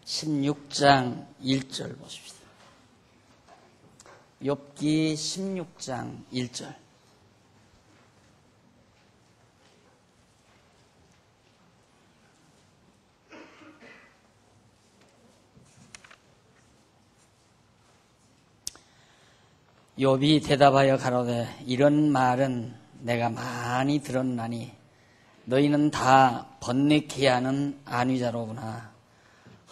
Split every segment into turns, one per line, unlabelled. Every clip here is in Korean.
16장 1절 보십시다. 욥기 16장 1절. 욥이 대답하여 가로되 이런 말은 내가 많이 들었나니 너희는 다 번뇌케 하는 안위자로구나.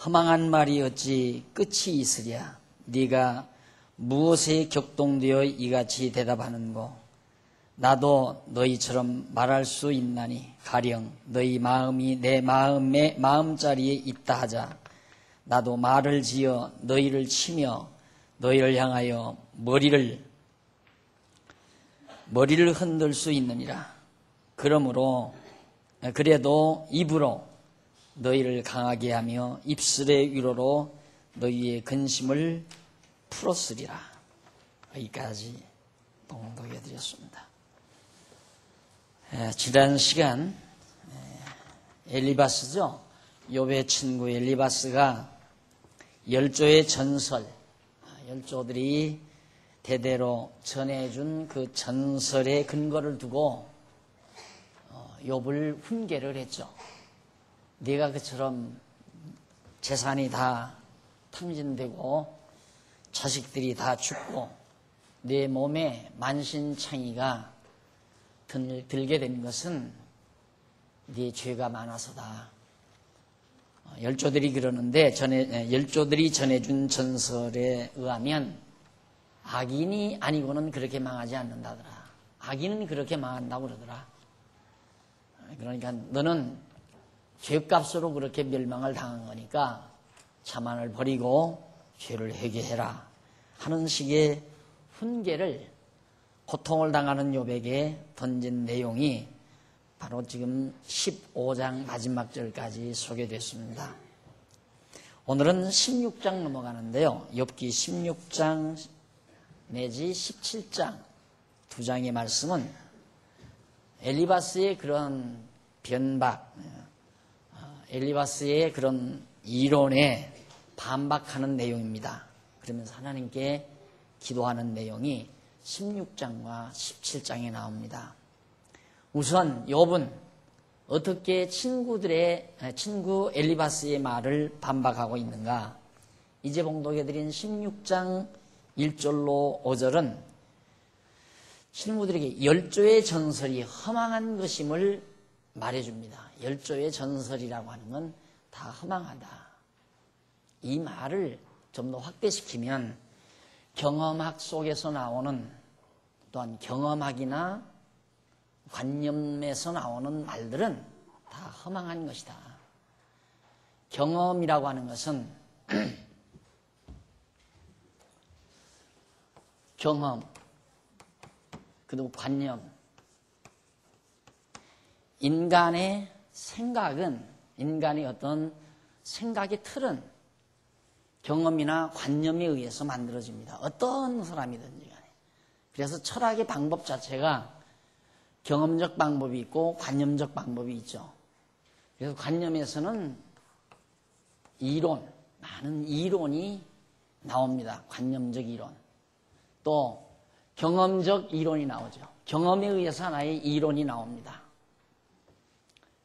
허망한 말이 어찌 끝이 있으랴. 네가 무엇에 격동되어 이같이 대답하는고. 나도 너희처럼 말할 수 있나니 가령 너희 마음이 내 마음자리에 있다 하자. 나도 말을 지어 너희를 치며 너희를 향하여 머리를 흔들 수 있느니라. 그래도 입으로 너희를 강하게 하며 입술의 위로로 너희의 근심을 풀었으리라. 여기까지 봉독해 드렸습니다. 지난 시간 엘리바스죠. 욥의 친구 엘리바스가 열조의 전설, 열조들이 대대로 전해준 그 전설의 근거를 두고 욥을 훈계를 했죠. 네가 그처럼 재산이 다 탕진되고 자식들이 다 죽고 네 몸에 만신창이가 들게 된 것은 네 죄가 많아서다. 열조들이 그러는데 열조들이 전해준 전설에 의하면 악인이 아니고는 그렇게 망하지 않는다더라. 악인은 그렇게 망한다고 그러더라. 그러니까 너는 죄값으로 그렇게 멸망을 당한 거니까 자만을 버리고 죄를 회개해라 하는 식의 훈계를 고통을 당하는 욥에게 던진 내용이 바로 지금 15장 마지막 절까지 소개됐습니다. 오늘은 16장 넘어가는데요. 욥기 16장 내지 17장 두 장의 말씀은 엘리바스의 그런 변박, 엘리바스의 그런 이론에 반박하는 내용입니다. 그러면서 하나님께 기도하는 내용이 16장과 17장에 나옵니다. 우선 욥은 어떻게 친구 엘리바스의 말을 반박하고 있는가? 이제 봉독해드린 16장 1절로 5절은 친구들에게 열조의 전설이 허망한 것임을 말해줍니다. 열조의 전설이라고 하는 건 다 허망하다. 이 말을 좀 더 확대시키면 경험학 속에서 나오는, 또한 경험학이나 관념에서 나오는 말들은 다 허망한 것이다. 경험이라고 하는 것은 경험, 그리고 관념. 인간의 생각은, 인간의 어떤 생각의 틀은 경험이나 관념에 의해서 만들어집니다. 어떤 사람이든지 간에. 그래서 철학의 방법 자체가 경험적 방법이 있고 관념적 방법이 있죠. 그래서 관념에서는 이론, 많은 이론이 나옵니다. 관념적 이론. 또 경험적 이론이 나오죠. 경험에 의해서 하나의 이론이 나옵니다.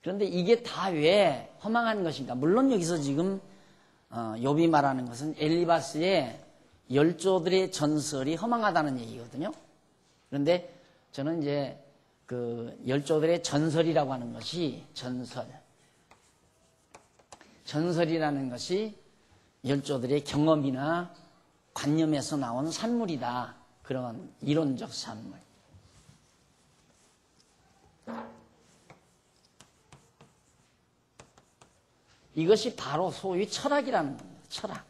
그런데 이게 다 왜 허망한 것인가? 물론 여기서 지금 욥이 말하는 것은 엘리바스의 열조들의 전설이 허망하다는 얘기거든요. 그런데 저는 이제 그 열조들의 전설이라고 하는 것이 전설이라는 것이 열조들의 경험이나 관념에서 나온 산물이다. 그런 이론적 산물. 이것이 바로 소위 철학이라는 겁니다. 철학.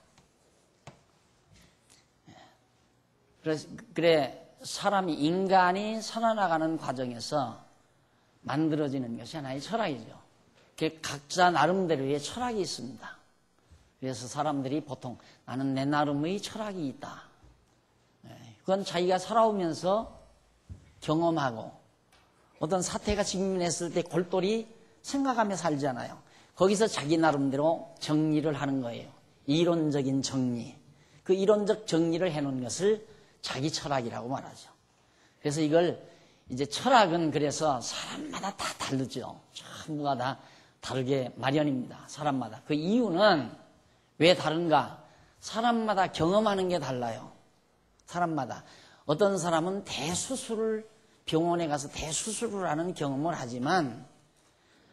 그래 인간이 살아나가는 과정에서 만들어지는 것이 하나의 철학이죠. 각자 나름대로의 철학이 있습니다. 그래서 사람들이 보통 나는 내 나름의 철학이 있다. 그건 자기가 살아오면서 경험하고 어떤 사태가 직면했을 때 골똘히 생각하며 살잖아요. 거기서 자기 나름대로 정리를 하는 거예요. 이론적인 정리, 그 이론적 정리를 해놓은 것을 자기 철학이라고 말하죠. 그래서 이걸 이제 철학은 그래서 사람마다 다 다르죠. 전부가 다 다르게 마련입니다. 사람마다. 그 이유는 왜 다른가? 사람마다 경험하는 게 달라요. 사람마다. 어떤 사람은 병원에 가서 대수술을 하는 경험을 하지만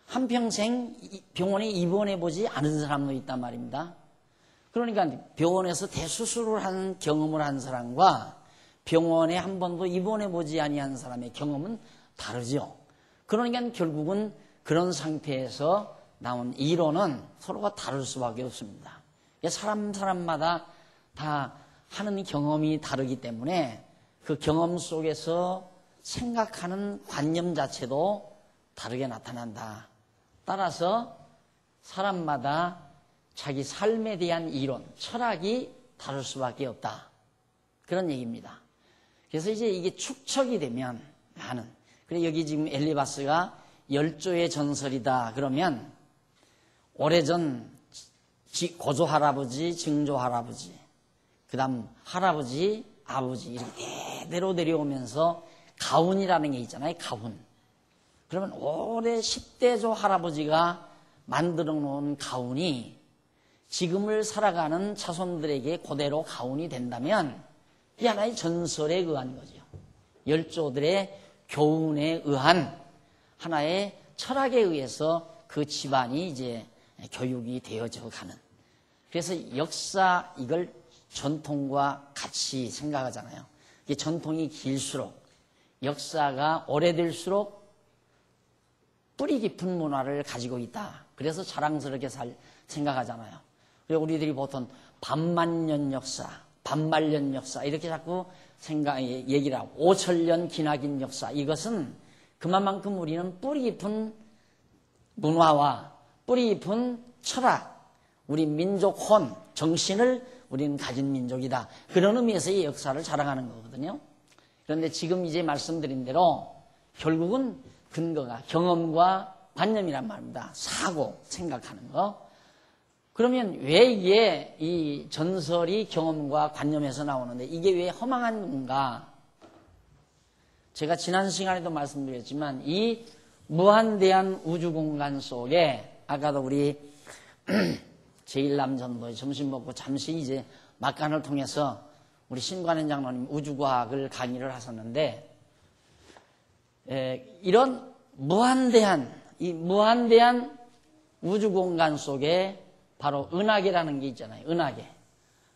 한평생 병원에 입원해 보지 않은 사람도 있단 말입니다. 그러니까 병원에서 대수술을 하는 경험을 한 사람과 병원에 한 번도 입원해 보지 아니한 사람의 경험은 다르죠. 그러니까 결국은 그런 상태에서 나온 이론은 서로가 다를 수밖에 없습니다. 사람마다 다 하는 경험이 다르기 때문에 그 경험 속에서 생각하는 관념 자체도 다르게 나타난다. 따라서 사람마다 자기 삶에 대한 이론, 철학이 다를 수밖에 없다. 그런 얘기입니다. 그래서 이제 이게 축적이 되면 많은. 그래 여기 지금 엘리바스가 열조의 전설이다. 그러면 오래전 고조 할아버지, 증조 할아버지, 그 다음 할아버지, 아버지 이렇게 대대로 내려오면서 가훈이라는 게 있잖아요. 가훈. 그러면 올해 10대조 할아버지가 만들어 놓은 가훈이 지금을 살아가는 자손들에게 그대로 가훈이 된다면 이 하나의 전설에 의한 거죠. 열조들의 교훈에 의한 하나의 철학에 의해서 그 집안이 이제 교육이 되어져 가는. 그래서 역사 이걸 전통과 같이 생각하잖아요. 이게 전통이 길수록 역사가 오래될수록 뿌리 깊은 문화를 가지고 있다. 그래서 자랑스럽게 생각하잖아요. 그리고 우리들이 보통 반만년 역사, 반말년 역사 이렇게 자꾸 얘기를 하고 5천년 기나긴 역사 이것은 그만큼 우리는 뿌리 깊은 문화와 뿌리 깊은 철학, 우리 민족 혼, 정신을 우리는 가진 민족이다. 그런 의미에서 이 역사를 자랑하는 거거든요. 그런데 지금 이제 말씀드린 대로 결국은 근거가 경험과 관념이란 말입니다. 사고, 생각하는 거. 그러면 왜 이게 이 전설이 경험과 관념에서 나오는데 이게 왜 허망한 건가? 제가 지난 시간에도 말씀드렸지만 이 무한대한 우주공간 속에 아까도 우리 제1남전도에 점심 먹고 잠시 이제 막간을 통해서 우리 신관현 장로님 우주과학을 강의를 하셨는데 이런 무한대한 우주공간 속에 바로 은하계라는 게 있잖아요.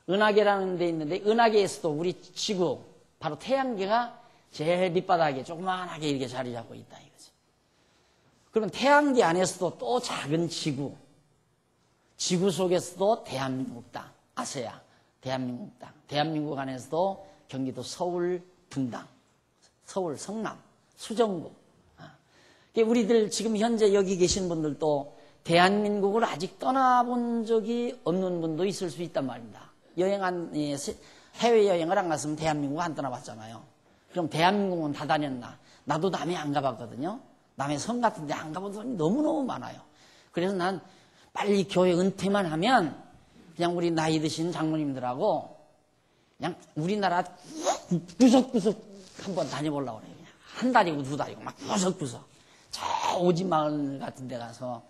은하계라는 데 있는데 은하계에서도 우리 지구 바로 태양계가 제일 밑바닥에 조그만하게 이렇게 자리 잡고 있다 이거지. 그러면 태양계 안에서도 또 작은 지구 속에서도 대한민국 땅, 아세아 대한민국 땅, 대한민국 안에서도 경기도 서울 분당, 서울 성남, 수정구. 우리들 지금 현재 여기 계신 분들도 대한민국을 아직 떠나본 적이 없는 분도 있을 수 있단 말입니다. 해외여행을 안 갔으면 대한민국 안 떠나봤잖아요. 그럼 대한민국은 다 다녔나? 나도 남해 안 가봤거든요. 남해 성 같은 데 안 가본 사람이 너무너무 많아요. 그래서 난 빨리 교회 은퇴만 하면 그냥 우리 나이 드신 장로님들하고 그냥 우리나라 구석구석 한번 다녀보려고 그래요. 그냥 한 달이고 두 달이고 막 구석구석. 저 오지마을 같은 데 가서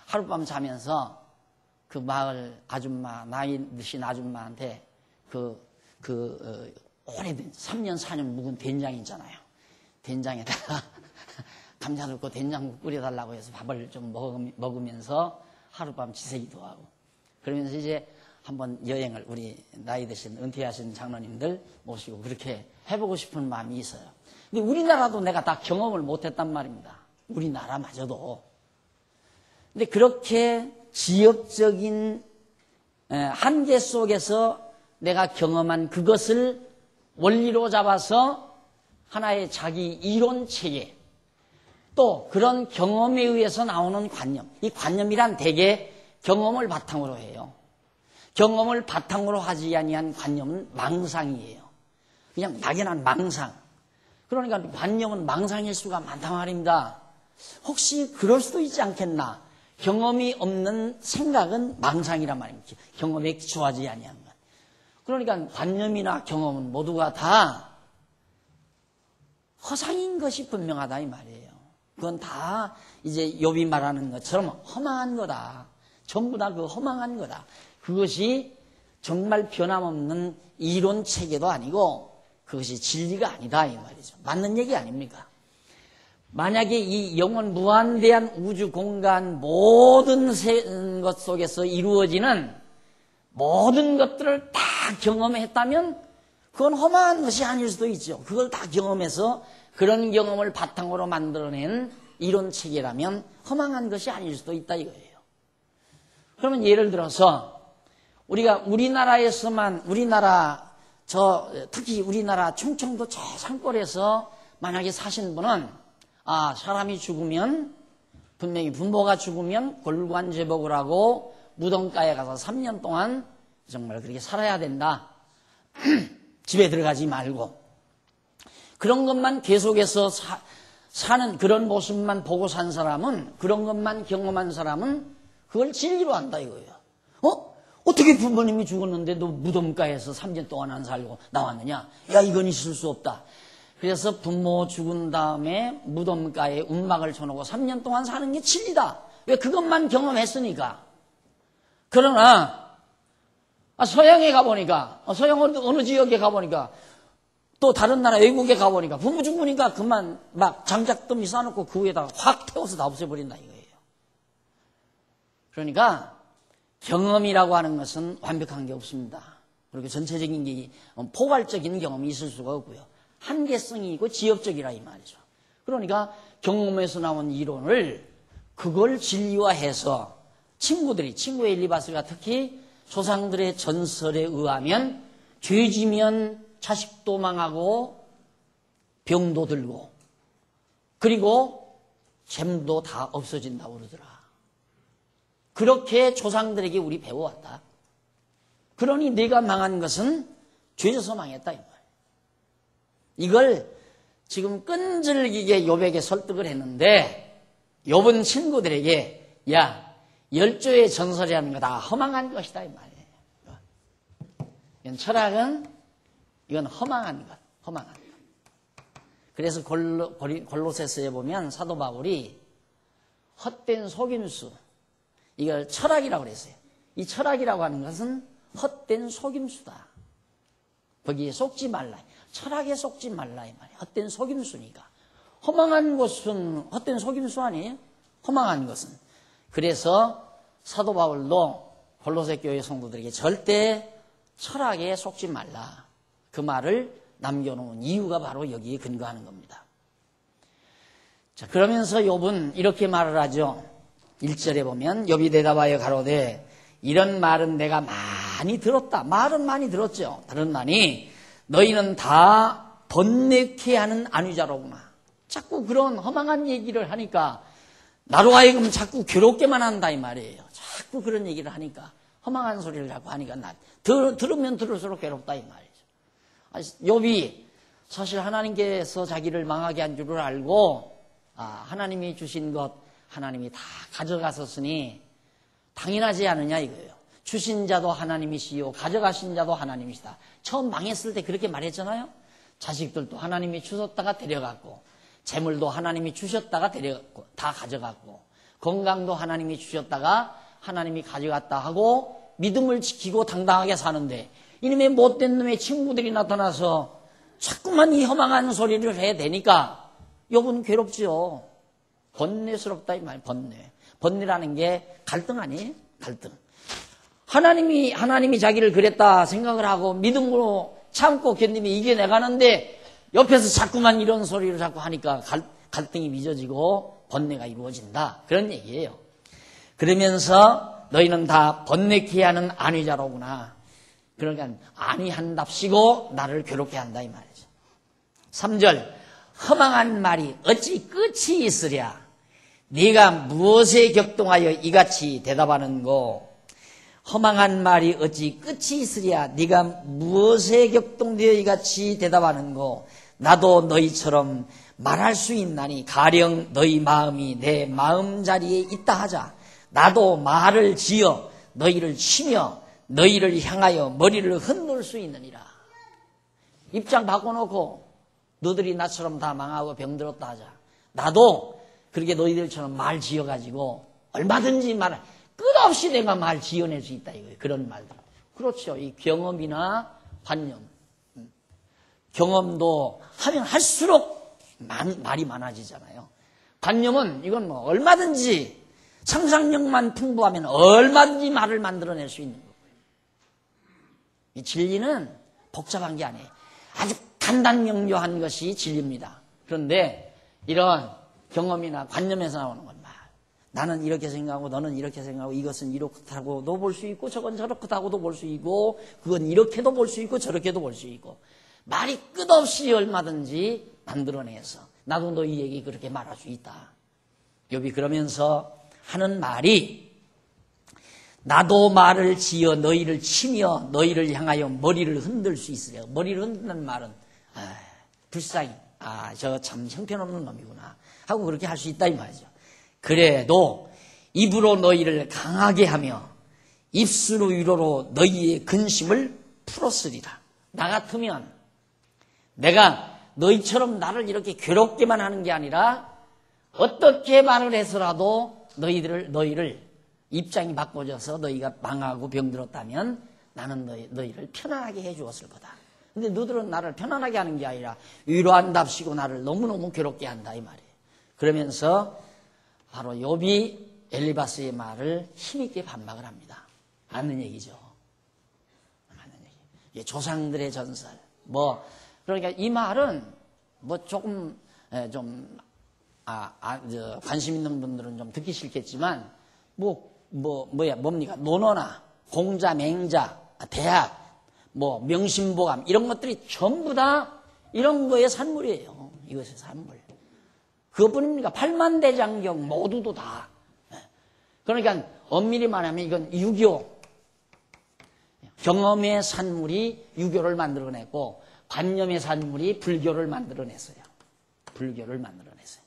하룻밤 자면서 그 마을 아줌마, 나이 드신 아줌마한테 오래된 3년, 4년 묵은 된장 있잖아요. 된장에다가 감자 넣고 된장국 끓여달라고 해서 밥을 좀 먹으면서 하룻밤 지새기도 하고 그러면서 이제 한번 여행을 우리 나이 드신 은퇴하신 장로님들 모시고 그렇게 해보고 싶은 마음이 있어요. 근데 우리나라도 내가 다 경험을 못했단 말입니다. 우리나라마저도. 근데 그렇게 지역적인 한계 속에서 내가 경험한 그것을 원리로 잡아서 하나의 자기 이론체계 또 그런 경험에 의해서 나오는 관념. 이 관념이란 대개 경험을 바탕으로 해요. 경험을 바탕으로 하지 아니한 관념은 망상이에요. 그냥 막연한 망상. 그러니까 관념은 망상일 수가 많단 말입니다. 혹시 그럴 수도 있지 않겠나? 경험이 없는 생각은 망상이란 말입니다. 경험에 기초하지 아니한 것. 그러니까 관념이나 경험은 모두가 다 허상인 것이 분명하다 이 말이에요. 그건 다 이제 욥이 말하는 것처럼 허망한 거다. 전부 다 그 허망한 거다. 그것이 정말 변함없는 이론 체계도 아니고 그것이 진리가 아니다 이 말이죠. 맞는 얘기 아닙니까? 만약에 이 영원 무한대한 우주 공간 모든 것 속에서 이루어지는 모든 것들을 다 경험했다면 그건 허망한 것이 아닐 수도 있죠. 그걸 다 경험해서 그런 경험을 바탕으로 만들어낸 이론 체계라면 허망한 것이 아닐 수도 있다 이거예요. 그러면 예를 들어서 우리가 우리나라에서만 특히 우리나라 충청도 저 산골에서 만약에 사신 분은 사람이 죽으면 분명히 부모가 죽으면 골관제복을 하고 무덤가에 가서 3년 동안 정말 그렇게 살아야 된다. 집에 들어가지 말고 그런 것만 계속해서 사는 그런 모습만 보고 산 사람은 그런 것만 경험한 사람은 그걸 진리로 한다 이거예요. 어떻게 부모님이 죽었는데 너 무덤가에서 3년 동안 안 살고 나왔느냐? 야 이건 있을 수 없다. 그래서 부모 죽은 다음에 무덤가에 움막을 쳐놓고 3년 동안 사는 게 진리다. 왜? 그것만 경험했으니까. 그러나 서양에 가보니까 서양 어느 지역에 가보니까 또 다른 나라 외국에 가보니까 부모 죽으니까 그만 막 장작더미 쌓아놓고 그 위에다가 확 태워서 다 없애버린다 이거예요. 그러니까 경험이라고 하는 것은 완벽한 게 없습니다. 그리고 전체적인 게 포괄적인 경험이 있을 수가 없고요. 한계성이 있고 지엽적이라 이 말이죠. 그러니까 경험에서 나온 이론을 그걸 진리화해서 친구의 엘리바스가 특히 조상들의 전설에 의하면 죄지면 자식도 망하고 병도 들고 그리고 잼도 다 없어진다고 그러더라. 그렇게 조상들에게 우리 배워왔다. 그러니 네가 망한 것은 죄져서 망했다 이 말. 이걸 지금 끈질기게 욥에게 설득을 했는데 욥은 친구들에게 야 열조의 전설이라는 거 다 허망한 것이다 이 말이에요. 이건 철학은 이건 허망한 것, 허망한 것. 그래서 골로새서에 보면 사도 바울이 헛된 속임수 이걸 철학이라고 그랬어요. 이 철학이라고 하는 것은 헛된 속임수다. 거기에 속지 말라. 철학에 속지 말라 이 말이에요. 헛된 속임수니까. 허망한 것은 헛된 속임수 아니에요? 허망한 것은. 그래서 사도 바울도 골로새 교회 성도들에게 절대 철학에 속지 말라. 그 말을 남겨놓은 이유가 바로 여기에 근거하는 겁니다. 자, 그러면서 욥은 이렇게 말을 하죠. 1절에 보면 욥이 대답하여 가로되 이런 말은 내가 많이 들었다. 말은 많이 들었죠. 들었나니 너희는 다 번뇌케 하는 안위자로구나. 자꾸 그런 허망한 얘기를 하니까 나로 하여금 자꾸 괴롭게만 한다 이 말이에요. 자꾸 그런 얘기를 하니까 허망한 소리를 자꾸 하니까 들으면 들을수록 괴롭다 이 말이죠. 욥이 사실 하나님께서 자기를 망하게 한 줄을 알고 하나님이 주신 것 하나님이 다 가져가셨으니 당연하지 않느냐 이거예요. 주신 자도 하나님이시요 가져가신 자도 하나님이시다. 처음 망했을 때 그렇게 말했잖아요. 자식들도 하나님이 주셨다가 데려갔고 재물도 하나님이 주셨다가 데려갔고 다 가져갔고 건강도 하나님이 주셨다가 하나님이 가져갔다 하고 믿음을 지키고 당당하게 사는데 이놈의 못된 놈의 친구들이 나타나서 자꾸만 이 허망한 소리를 해야 되니까 욥은 괴롭죠. 번뇌스럽다 이 말. 번뇌라는 게 갈등 아니에요? 갈등. 하나님이 자기를 그랬다 생각을 하고 믿음으로 참고 견디며 이겨내가는데 옆에서 자꾸만 이런 소리를 자꾸 하니까 갈등이 빚어지고 번뇌가 이루어진다. 그런 얘기예요. 그러면서 너희는 다 번뇌케 하는 안위자로구나. 그러니까 안위한답시고 나를 괴롭게 한다 이 말이죠. 3절 허망한 말이 어찌 끝이 있으랴. 네가 무엇에 격동하여 이같이 대답하는고. 허망한 말이 어찌 끝이 있으랴. 네가 무엇에 격동되어 이같이 대답하는고. 나도 너희처럼 말할 수 있나니 가령 너희 마음이 내 마음자리에 있다 하자. 나도 말을 지어 너희를 치며 너희를 향하여 머리를 흔들 수 있느니라. 입장 바꿔놓고 너희들이 나처럼 다 망하고 병들었다 하자. 나도 그렇게 너희들처럼 말 지어가지고 얼마든지 끝없이 내가 말 지어낼 수 있다 이거예요. 그런 말들. 그렇죠. 이 경험이나 관념. 경험도 하면 할수록 말이 많아지잖아요. 관념은 이건 뭐 얼마든지 상상력만 풍부하면 얼마든지 말을 만들어낼 수 있는 거고요. 이 진리는 복잡한 게 아니에요. 아주 간단명료한 것이 진리입니다. 그런데 이런 경험이나 관념에서 나오는 건 말. 나는 이렇게 생각하고 너는 이렇게 생각하고 이것은 이렇다고도 볼 수 있고 저건 저렇다고도 볼 수 있고 그건 이렇게도 볼 수 있고 저렇게도 볼 수 있고 말이 끝없이 얼마든지 만들어내서 나도 너희에게 그렇게 말할 수 있다. 욥이 그러면서 하는 말이 나도 말을 지어 너희를 치며 너희를 향하여 머리를 흔들 수 있으려. 머리를 흔드는 말은 불쌍히 저 참 형편없는 놈이구나 하고 그렇게 할 수 있다 이 말이죠. 그래도 입으로 너희를 강하게 하며 입술로 위로로 너희의 근심을 풀었으리라. 나 같으면 내가 너희처럼 나를 이렇게 괴롭게만 하는 게 아니라 어떻게 말을 해서라도 너희를 입장이 바꿔져서 너희가 망하고 병들었다면 나는 너희를 편안하게 해주었을 거다. 근데 너희들은 나를 편안하게 하는 게 아니라 위로한답시고 나를 너무너무 괴롭게 한다 이 말이에요. 그러면서 바로 욥이 엘리바스의 말을 힘있게 반박을 합니다. 맞는 얘기죠. 맞는 얘기. 조상들의 전설. 그러니까 이 말은 조금 좀 관심 있는 분들은 좀 듣기 싫겠지만 뭡니까? 논어나 공자, 맹자, 대학, 명심보감 이런 것들이 전부 다 이런 거의 산물이에요. 이것의 산물. 그것뿐입니까? 팔만대장경 모두도 다. 그러니까 엄밀히 말하면 이건 유교. 경험의 산물이 유교를 만들어냈고 관념의 산물이 불교를 만들어냈어요. 불교를 만들어냈어요.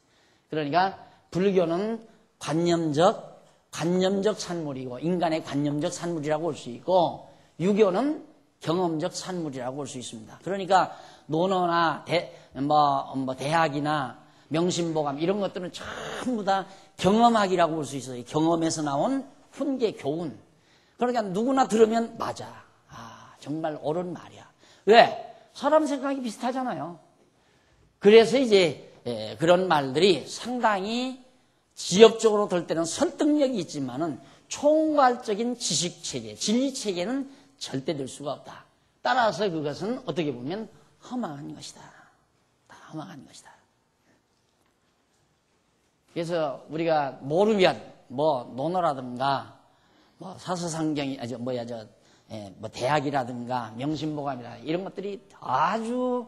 그러니까 불교는 관념적 산물이고 인간의 관념적 산물이라고 볼 수 있고 유교는 경험적 산물이라고 볼 수 있습니다. 그러니까 논어나 대학이나 명심보감 이런 것들은 전부 다 경험학이라고 볼 수 있어요. 경험에서 나온 훈계 교훈. 그러니까 누구나 들으면 맞아. 정말 옳은 말이야. 왜? 사람 생각이 비슷하잖아요. 그래서 이제 그런 말들이 상당히 지엽적으로 들 때는 설득력이 있지만은 총괄적인 지식체계, 진리체계는 절대 될 수가 없다. 따라서 그것은 어떻게 보면 허망한 것이다. 다 허망한 것이다. 그래서 우리가 모르면 논어라든가 사서상경이 대학이라든가 명심보감이라 이런 것들이 아주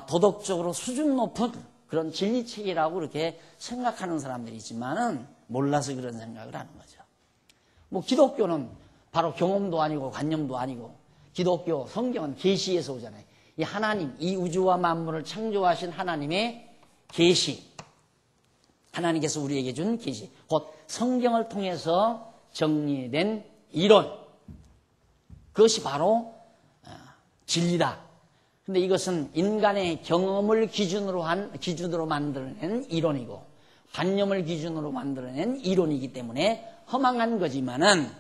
도덕적으로 수준 높은 그런 진리체계라고 그렇게 생각하는 사람들이 있지만은 몰라서 그런 생각을 하는 거죠. 기독교는 바로 경험도 아니고 관념도 아니고 기독교 성경은 계시에서 오잖아요. 이 하나님, 이 우주와 만물을 창조하신 하나님의 계시, 하나님께서 우리에게 준 계시, 곧 성경을 통해서 정리된 이론, 그것이 바로 진리다. 근데 이것은 인간의 경험을 기준으로 만들어낸 이론이고 관념을 기준으로 만들어낸 이론이기 때문에 허망한 거지만은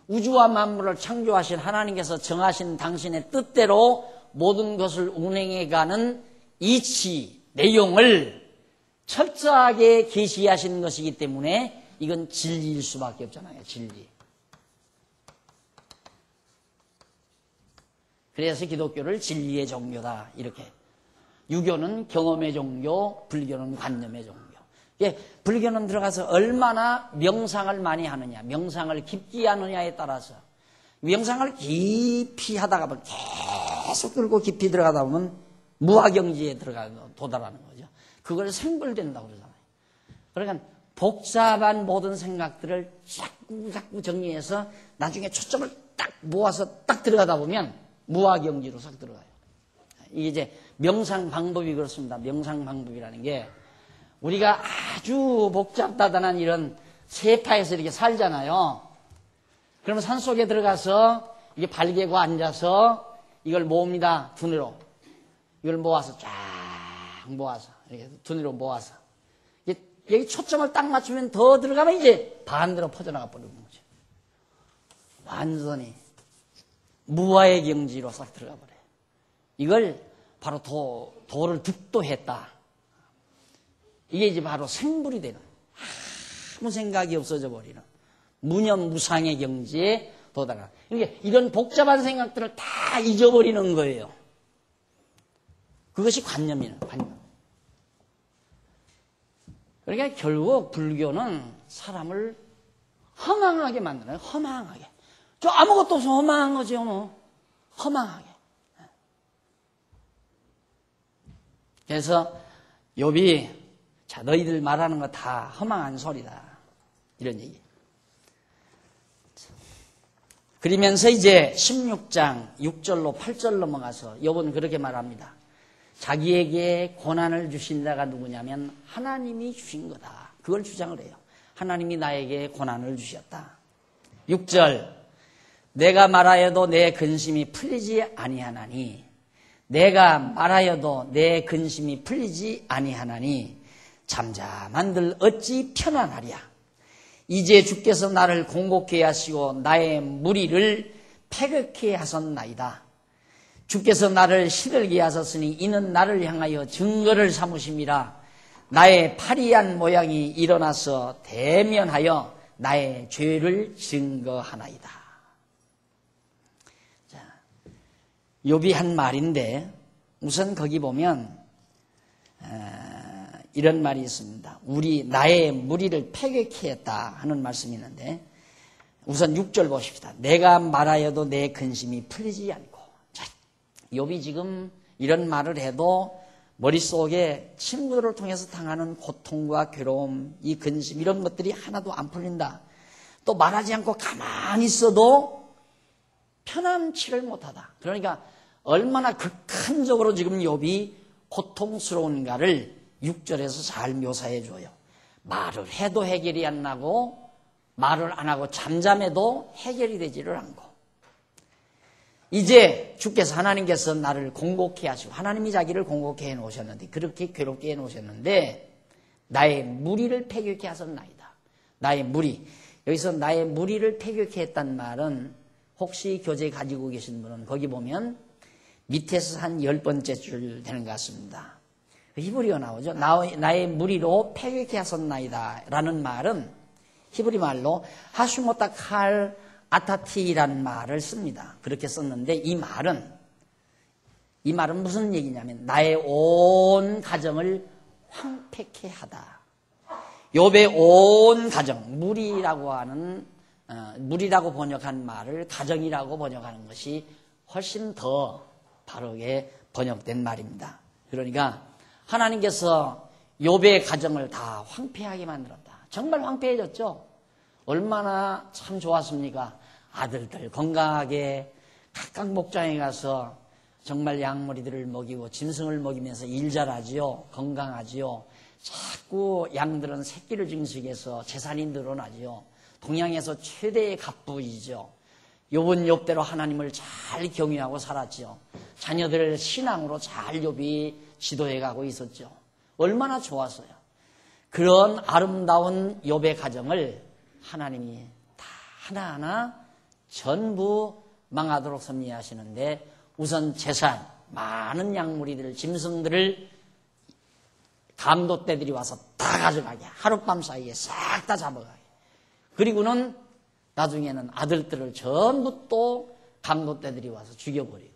우주와 만물을 창조하신 하나님께서 정하신 당신의 뜻대로 모든 것을 운행해가는 이치, 내용을 철저하게 계시하신 것이기 때문에 이건 진리일 수밖에 없잖아요. 진리. 그래서 기독교를 진리의 종교다. 이렇게. 유교는 경험의 종교, 불교는 관념의 종교. 불교는 들어가서 얼마나 명상을 많이 하느냐, 명상을 깊게 하느냐에 따라서 명상을 깊이 하다가 보면 계속 들고 깊이 들어가다 보면 무아경지에 도달하는 거죠. 그걸 생불된다고 그러잖아요. 그러니까 복잡한 모든 생각들을 자꾸 정리해서 나중에 초점을 딱 모아서 딱 들어가다 보면 무아경지로 싹 들어가요. 이게 이제 명상 방법이 그렇습니다. 명상 방법이라는 게 우리가 아주 복잡다단한 이런 세파에서 이렇게 살잖아요. 그러면 산속에 들어가서 이게 발 개고 앉아서 이걸 모읍니다. 두뇌로. 이걸 모아서 쫙 모아서 이렇게 두뇌로 모아서 여기 초점을 딱 맞추면 더 들어가면 이제 반대로 퍼져나가 버리는 거죠. 완전히 무아의 경지로 싹 들어가 버려요. 이걸 바로 도를 득도했다. 이게 이제 바로 생불이 되는, 아무 생각이 없어져 버리는 무념무상의 경지에 도달하는. 그러니까 이런 복잡한 생각들을 다 잊어버리는 거예요. 그것이 관념이에요. 관념. 그러니까 결국 불교는 사람을 허망하게 만드는 거예요. 허망하게. 저 아무것도 없어 허망한 거죠. 뭐. 허망하게. 그래서 욥이 자 너희들 말하는 거 다 허망한 소리다. 이런 얘기. 그러면서 이제 16장 6절로 8절 넘어가서 욥은 그렇게 말합니다. 자기에게 고난을 주신 자가 누구냐면 하나님이 주신 거다. 그걸 주장을 해요. 하나님이 나에게 고난을 주셨다. 6절 내가 말하여도 내 근심이 풀리지 아니하나니 내가 말하여도 내 근심이 풀리지 아니하나니 잠잠한들 어찌 편안하랴. 이제 주께서 나를 공곡케 하시고 나의 무리를 패극케 하셨나이다. 주께서 나를 시들게 하셨으니 이는 나를 향하여 증거를 삼으심이라. 나의 파리한 모양이 일어나서 대면하여 나의 죄를 증거하나이다. 자, 욥이 한 말인데 우선 거기 보면 이런 말이 있습니다. 나의 무리를 패격케 했다 하는 말씀이 있는데 우선 6절 보십시다. 내가 말하여도 내 근심이 풀리지 않고. 자, 욥이 지금 이런 말을 해도 머릿속에 친구들을 통해서 당하는 고통과 괴로움, 이 근심 이런 것들이 하나도 안 풀린다. 또 말하지 않고 가만히 있어도 편안치를 못하다. 그러니까 얼마나 극한적으로 지금 욥이 고통스러운가를 6절에서 잘 묘사해 줘요. 말을 해도 해결이 안 나고 말을 안 하고 잠잠해도 해결이 되지를 않고 이제 주께서 하나님께서 나를 공곡케 하시고 하나님이 자기를 공곡케 해놓으셨는데 그렇게 괴롭게 해놓으셨는데 나의 무리를 패격케 하셨나이다. 나의 무리. 여기서 나의 무리를 패격케 했단 말은 혹시 교재 가지고 계신 분은 거기 보면 밑에서 한 10번째 줄 되는 것 같습니다. 히브리어 나오죠. 나의 무리로 패격케 하셨나이다 라는 말은 히브리 말로 하슈모타 칼 아타티라는 말을 씁니다. 그렇게 썼는데 이 말은 무슨 얘기냐면 나의 온 가정을 황폐케 하다. 욥의 온 가정, 무리라고 번역한 말을 가정이라고 번역하는 것이 훨씬 더 바르게 번역된 말입니다. 그러니까 하나님께서 욥의 가정을 다 황폐하게 만들었다. 정말 황폐해졌죠. 얼마나 참 좋았습니까? 아들들 건강하게 각각 목장에 가서 정말 양머리들을 먹이고 짐승을 먹이면서 일 잘하지요. 건강하지요. 자꾸 양들은 새끼를 증식해서 재산이 늘어나지요. 동양에서 최대의 갑부이죠. 욥은 욥대로 하나님을 잘 경외하고 살았지요. 자녀들을 신앙으로 잘 욥이 지도해가고 있었죠. 얼마나 좋았어요. 그런 아름다운 욥의 가정을 하나님이 다 하나하나 전부 망하도록 섭리하시는데 우선 재산, 많은 양무리들, 짐승들을 감독대들이 와서 다 가져가게 하룻밤 사이에 싹 다 잡아가게. 그리고는 나중에는 아들들을 전부 또 감독대들이 와서 죽여버리고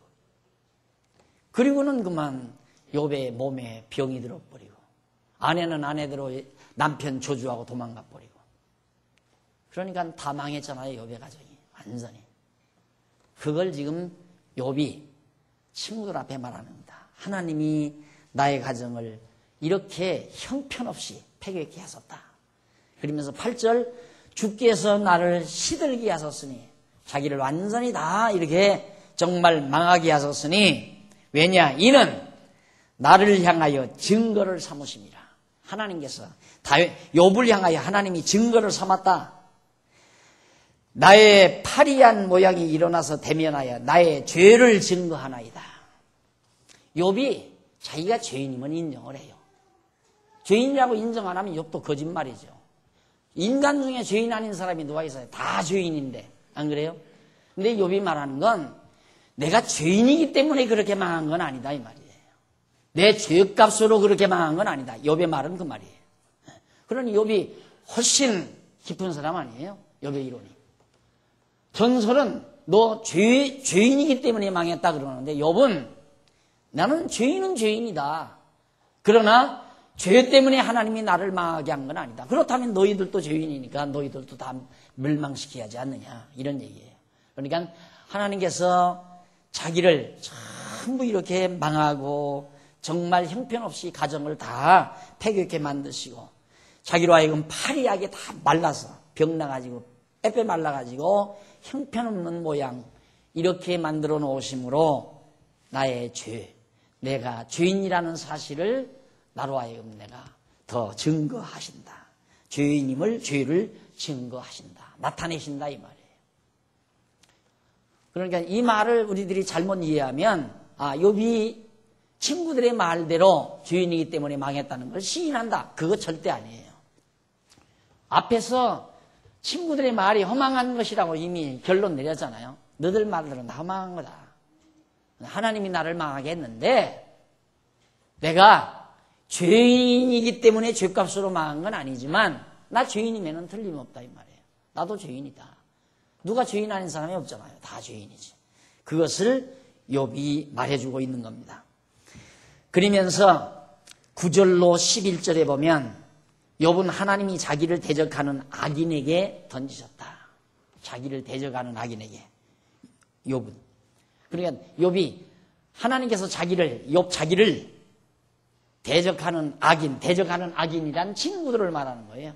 그리고는 그만 욥의 몸에 병이 들어버리고 아내는 아내대로 남편 저주하고 도망가 버리고 그러니까 다 망했잖아요. 욥의 가정이 완전히. 그걸 지금 욥이 친구들 앞에 말합니다. 하나님이 나의 가정을 이렇게 형편없이 패괴케 하셨다. 그러면서 8절 주께서 나를 시들게 하셨으니 자기를 완전히 다 이렇게 정말 망하게 하셨으니 왜냐 이는 나를 향하여 증거를 삼으심이라. 하나님께서 욥을 향하여 하나님이 증거를 삼았다. 나의 파리한 모양이 일어나서 대면하여 나의 죄를 증거하나이다. 욥이 자기가 죄인임을 인정을 해요. 죄인이라고 인정 안 하면 욥도 거짓말이죠. 인간 중에 죄인 아닌 사람이 누가 있어요? 다 죄인인데. 안 그래요? 근데 욥이 말하는 건 내가 죄인이기 때문에 그렇게 망한 건 아니다 이 말이에요. 내 죄값으로 그렇게 망한 건 아니다. 욥의 말은 그 말이에요. 그러니 욥이 훨씬 깊은 사람 아니에요? 욥의 이론이. 전설은 너 죄인이기 때문에 망했다 그러는데 욥은 나는 죄인은 죄인이다. 그러나 죄 때문에 하나님이 나를 망하게 한 건 아니다. 그렇다면 너희들도 죄인이니까 너희들도 다 멸망시켜야 하지 않느냐 이런 얘기예요. 그러니까 하나님께서 자기를 전부 이렇게 망하고 정말 형편없이 가정을 다 패괴케 만드시고 자기로 하여금 파리하게 다 말라서 병나가지고 빼빼 말라가지고 형편없는 모양 이렇게 만들어 놓으심으로 나의 죄, 내가 죄인이라는 사실을 나로 하여금 내가 더 증거하신다. 죄를 증거하신다. 나타내신다 이 말이에요. 그러니까 이 말을 우리들이 잘못 이해하면 욥이 친구들의 말대로 죄인이기 때문에 망했다는 걸 시인한다. 그거 절대 아니에요. 앞에서 친구들의 말이 허망한 것이라고 이미 결론 내렸잖아요. 너들 말들은 다 허망한 거다. 하나님이 나를 망하게 했는데 내가 죄인이기 때문에 죄값으로 망한 건 아니지만 나 죄인이면 틀림없다 이 말이에요. 나도 죄인이다. 누가 죄인 아닌 사람이 없잖아요. 다 죄인이지. 그것을 욥이 말해주고 있는 겁니다. 그러면서 9절로 11절에 보면 욥은 하나님이 자기를 대적하는 악인에게 던지셨다. 자기를 대적하는 악인에게. 욥은. 그러니까 욥이 하나님께서 욥 자기를 대적하는 악인이란 친구들을 말하는 거예요.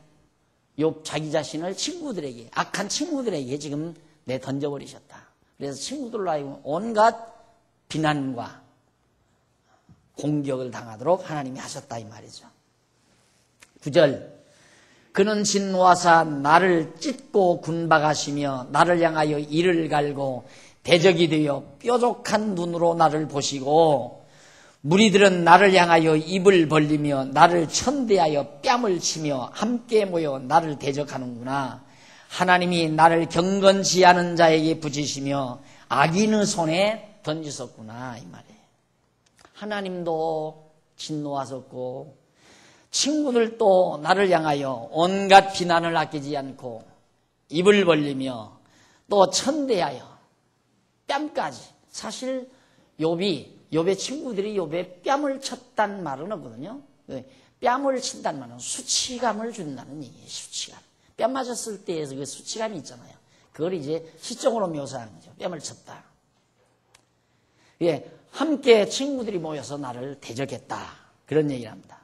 욥 자기 자신을 친구들에게, 악한 친구들에게 지금 던져버리셨다. 그래서 친구들로 하여금 온갖 비난과 공격을 당하도록 하나님이 하셨다 이 말이죠. 9절 그는 진노하사 나를 찢고 군박하시며 나를 향하여 이를 갈고 대적이 되어 뾰족한 눈으로 나를 보시고 무리들은 나를 향하여 입을 벌리며 나를 천대하여 뺨을 치며 함께 모여 나를 대적하는구나. 하나님이 나를 경건지하는 자에게 부지시며 악인의 손에 던지셨구나 이 말이에요. 하나님도 진노하셨고 친구들도 나를 향하여 온갖 비난을 아끼지 않고 입을 벌리며 또 천대하여 뺨까지. 사실 욥의 친구들이 욥의 뺨을 쳤단 말은 없거든요. 뺨을 친단 말은 수치감을 준다는 얘기예요. 수치감. 뺨 맞았을 때의 그 수치감이 있잖아요. 그걸 이제 시적으로 묘사하는 거죠. 뺨을 쳤다. 예, 함께 친구들이 모여서 나를 대적했다. 그런 얘기를 합니다.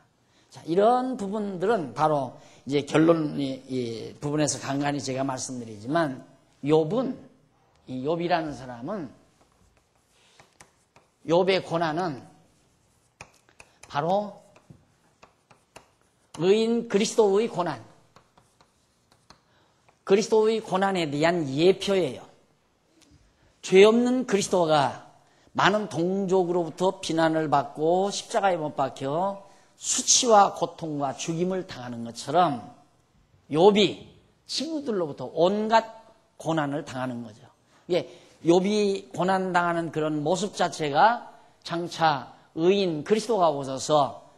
자, 이런 부분들은 바로 이제 이 부분에서 간간히 제가 말씀드리지만 욥이라는 사람은 욥의 고난은 바로 의인 그리스도의 고난, 그리스도의 고난에 대한 예표예요. 죄 없는 그리스도가 많은 동족으로부터 비난을 받고 십자가에 못 박혀 수치와 고통과 죽임을 당하는 것처럼 욥이 친구들로부터 온갖 고난을 당하는 거죠. 이게 욥이 고난당하는 그런 모습 자체가 장차 의인 그리스도가 오셔서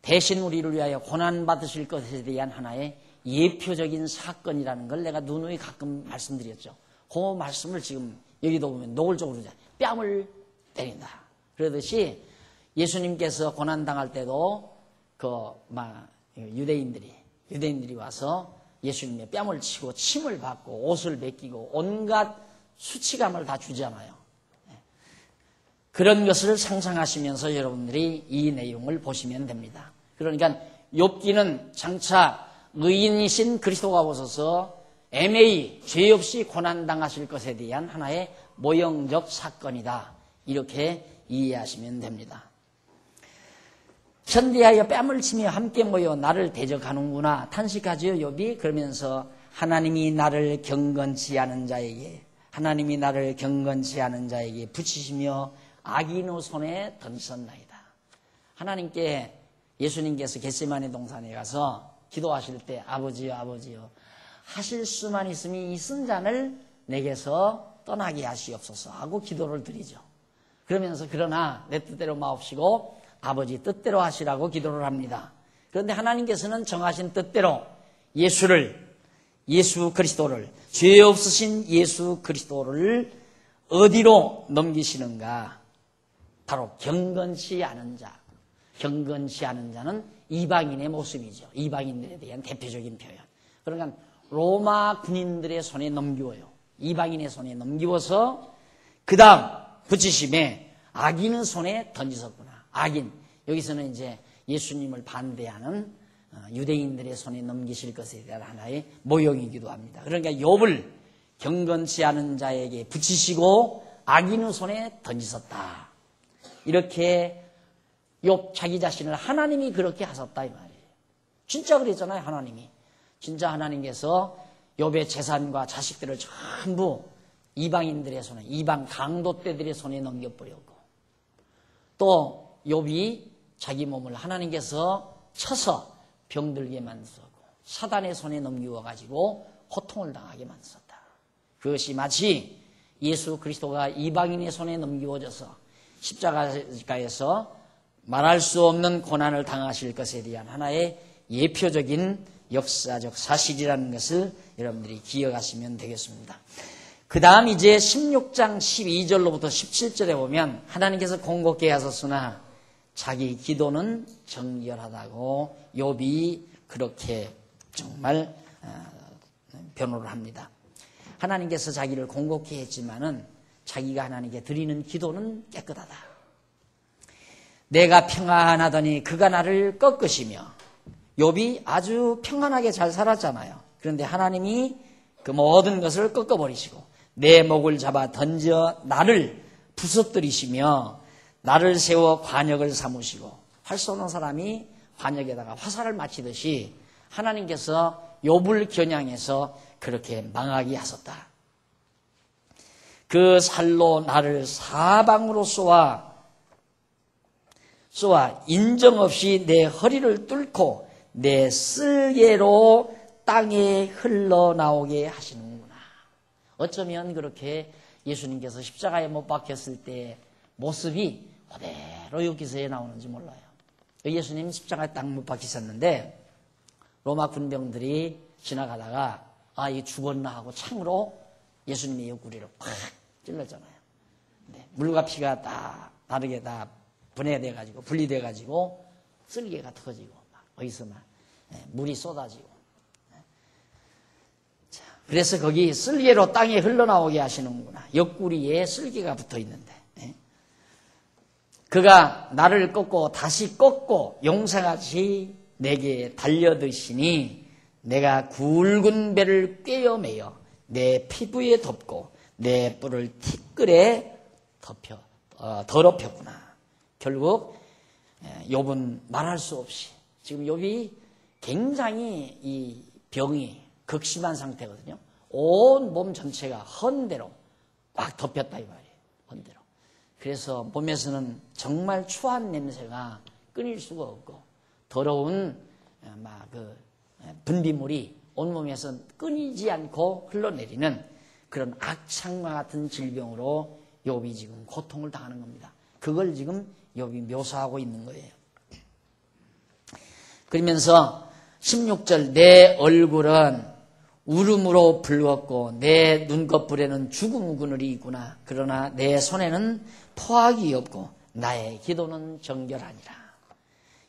대신 우리를 위하여 고난받으실 것에 대한 하나의 예표적인 사건이라는 걸 내가 누누이 가끔 말씀드렸죠. 그 말씀을 지금 여기도 보면 노골적으로 뺨을 때린다. 그러듯이 예수님께서 고난당할 때도 유대인들이 와서 예수님의 뺨을 치고 침을 받고 옷을 벗기고 온갖 수치감을 다 주잖아요. 그런 것을 상상하시면서 여러분들이 이 내용을 보시면 됩니다. 그러니까 욥기는 장차 의인이신 그리스도가 오셔서 애매히 죄 없이 고난당하실 것에 대한 하나의 모형적 사건이다. 이렇게 이해하시면 됩니다. 현대하여 뺨을 치며 함께 모여 나를 대적하는구나 탄식하지요 욥이. 그러면서 하나님이 나를 경건치 않은 자에게 붙이시며 악인의 손에 던졌나이다. 하나님께 예수님께서 겟세마네 동산에 가서 기도하실 때 아버지요 아버지요 하실 수만 있으면 이 쓴 잔을 내게서 떠나게 하시옵소서 하고 기도를 드리죠. 그러면서 그러나 내 뜻대로 마옵시고 아버지 뜻대로 하시라고 기도를 합니다. 그런데 하나님께서는 정하신 뜻대로 예수 그리스도를, 죄 없으신 예수 그리스도를 어디로 넘기시는가? 바로 경건치 않은 자. 경건치 않은 자는 이방인의 모습이죠. 이방인들에 대한 대표적인 표현. 그러니까 로마 군인들의 손에 넘기워요. 이방인의 손에 넘기워서 그 다음 붙이심에 악인의 손에 던지셨구나. 악인. 여기서는 이제 예수님을 반대하는 유대인들의 손에 넘기실 것에 대한 하나의 모형이기도 합니다. 그러니까 욥을 경건치 않은 자에게 붙이시고 악인의 손에 던지셨다. 이렇게 욥 자기 자신을 하나님이 그렇게 하셨다 이 말이에요. 진짜 그랬잖아요. 하나님이. 진짜 하나님께서 욥의 재산과 자식들을 전부 이방인들의 손에, 이방 강도떼들의 손에 넘겨버렸고, 또 욥이 자기 몸을 하나님께서 쳐서 병들게 만들었고 사단의 손에 넘기워가지고 고통을 당하게 만들었다. 그것이 마치 예수 그리스도가 이방인의 손에 넘기워져서 십자가에서 말할 수 없는 고난을 당하실 것에 대한 하나의 예표적인 역사적 사실이라는 것을 여러분들이 기억하시면 되겠습니다. 그 다음 이제 16장 12절로부터 17절에 보면 하나님께서 공고케 하셨으나 자기 기도는 정결하다고 욥이 그렇게 정말 변호를 합니다. 하나님께서 자기를 공고케 했지만은 자기가 하나님께 드리는 기도는 깨끗하다. 내가 평안하더니 그가 나를 꺾으시며, 욥이 아주 평안하게 잘 살았잖아요. 그런데 하나님이 그 모든 것을 꺾어버리시고 내 목을 잡아 던져 나를 부서뜨리시며 나를 세워 관역을 삼으시고, 활 쏘는 사람이 관역에다가 화살을 맞히듯이 하나님께서 욥을 겨냥해서 그렇게 망하게 하셨다. 그 살로 나를 사방으로 쏘아 인정 없이 내 허리를 뚫고 내 쓸개로 땅에 흘러나오게 하시는구나. 어쩌면 그렇게 예수님께서 십자가에 못 박혔을 때 모습이 그대로 여기서에 나오는지 몰라요. 예수님 십자가에 딱 못 박히셨는데 로마 군병들이 지나가다가 이 죽었나 하고 창으로 예수님의 옆구리를 팍 찔렀잖아요. 물과 피가 다 다르게 다 분해돼가지고 분리돼가지고 쓸개가 터지고 어디서 막 물이 쏟아지고. 자, 그래서 거기 쓸개로 땅에 흘러나오게 하시는구나. 옆구리에 쓸개가 붙어 있는데, 그가 나를 꺾고 다시 꺾고 용사같이 내게 달려드시니 내가 굵은 배를 꿰어매어 내 피부에 덮고 내 뿔을 티끌에 더럽혔구나. 결국 욥은 말할 수 없이, 지금 욥이 굉장히 이 병이 극심한 상태거든요. 온 몸 전체가 헌대로 꽉 덮였다 이 말이에요. 헌대로. 그래서 몸에서는 정말 추한 냄새가 끊일 수가 없고 더러운 분비물이 온몸에서 끊이지 않고 흘러내리는 그런 악창과 같은 질병으로 욥이 지금 고통을 당하는 겁니다. 그걸 지금 욥이 묘사하고 있는 거예요. 그러면서 16절 내 얼굴은 울음으로 붉었고 내 눈꺼풀에는 죽음 그늘이 있구나. 그러나 내 손에는 포악이 없고 나의 기도는 정결하니라.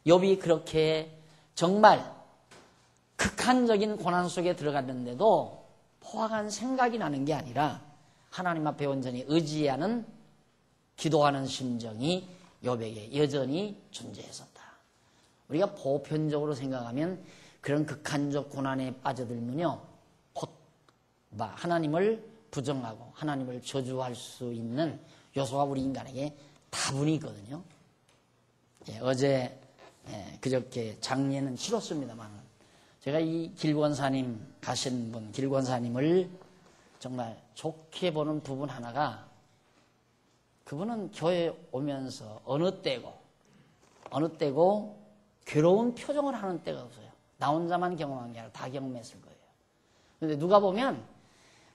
욥이 그렇게 정말 극한적인 고난 속에 들어갔는데도 포악한 생각이 나는 게 아니라 하나님 앞에 온전히 의지하는 기도하는 심정이 욥에게 여전히 존재했었다. 우리가 보편적으로 생각하면 그런 극한적 고난에 빠져들면요, 곧 하나님을 부정하고 하나님을 저주할 수 있는 요소가 우리 인간에게 다분히 있거든요. 어제 그저께 장례는 치렀습니다만 제가 이 길권사님 가신 분, 길권사님을 정말 좋게 보는 부분 하나가 그분은 교회 오면서 어느 때고 괴로운 표정을 하는 때가 없어요. 나 혼자만 경험한 게 아니라 다 경험했을 거예요. 그런데 누가 보면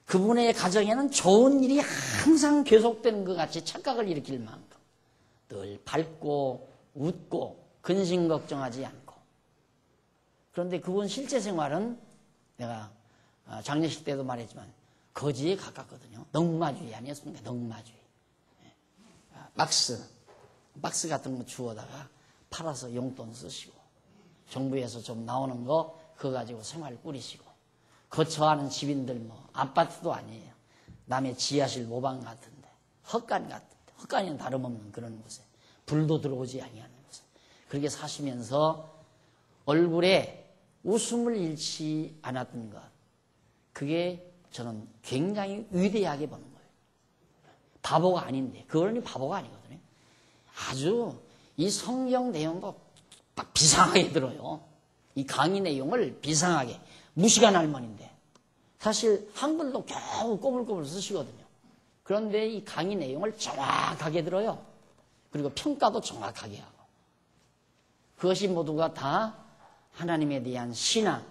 그분의 가정에는 좋은 일이 항상 계속되는 것 같이 착각을 일으킬 만큼 늘 밝고 웃고 근심 걱정하지 않고 그런데 그분 실제 생활은 내가 장례식 때도 말했지만 거지에 가깝거든요. 넝마주의 아니었습니까? 넝마주의. 박스 같은 거 주워다가 팔아서 용돈 쓰시고 정부에서 좀 나오는 거 그거 가지고 생활 꾸리시고 거처하는 집인들 뭐 아파트도 아니에요. 남의 지하실 모방 같은데 헛간 같은데 헛간이는 다름없는 그런 곳에 불도 들어오지 아니하는 곳에 그렇게 사시면서 얼굴에 웃음을 잃지 않았던 것 그게 저는 굉장히 위대하게 보는 거예요. 바보가 아닌데 그러니 바보가 아니거든요. 아주 이 성경 내용도 비상하게 들어요. 이 강의 내용을 비상하게 무식한 할머니인데 사실 한글도 겨우 꼬불꼬불 쓰시거든요. 그런데 이 강의 내용을 정확하게 들어요. 그리고 평가도 정확하게 하고 그것이 모두가 다 하나님에 대한 신앙.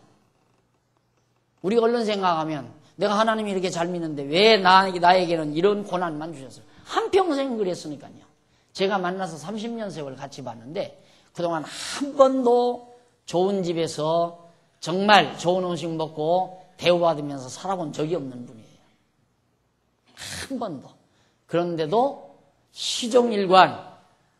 우리가 얼른 생각하면 내가 하나님이 이렇게 잘 믿는데 왜 나에게는 이런 고난만 주셨어요. 한평생 그랬으니까요. 제가 만나서 30년 세월 같이 봤는데 그동안 한 번도 좋은 집에서 정말 좋은 음식 먹고 대우받으면서 살아본 적이 없는 분이에요. 한 번도. 그런데도 시종일관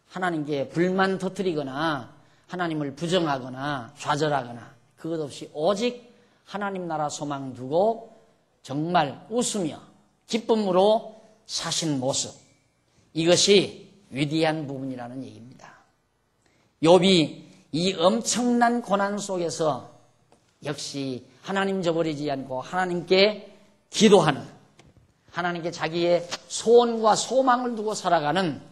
하나님께 불만 터뜨리거나 하나님을 부정하거나 좌절하거나 그것 없이 오직 하나님 나라 소망 두고 정말 웃으며 기쁨으로 사신 모습 이것이 위대한 부분이라는 얘기입니다. 욥이 이 엄청난 고난 속에서 역시 하나님 저버리지 않고 하나님께 기도하는 하나님께 자기의 소원과 소망을 두고 살아가는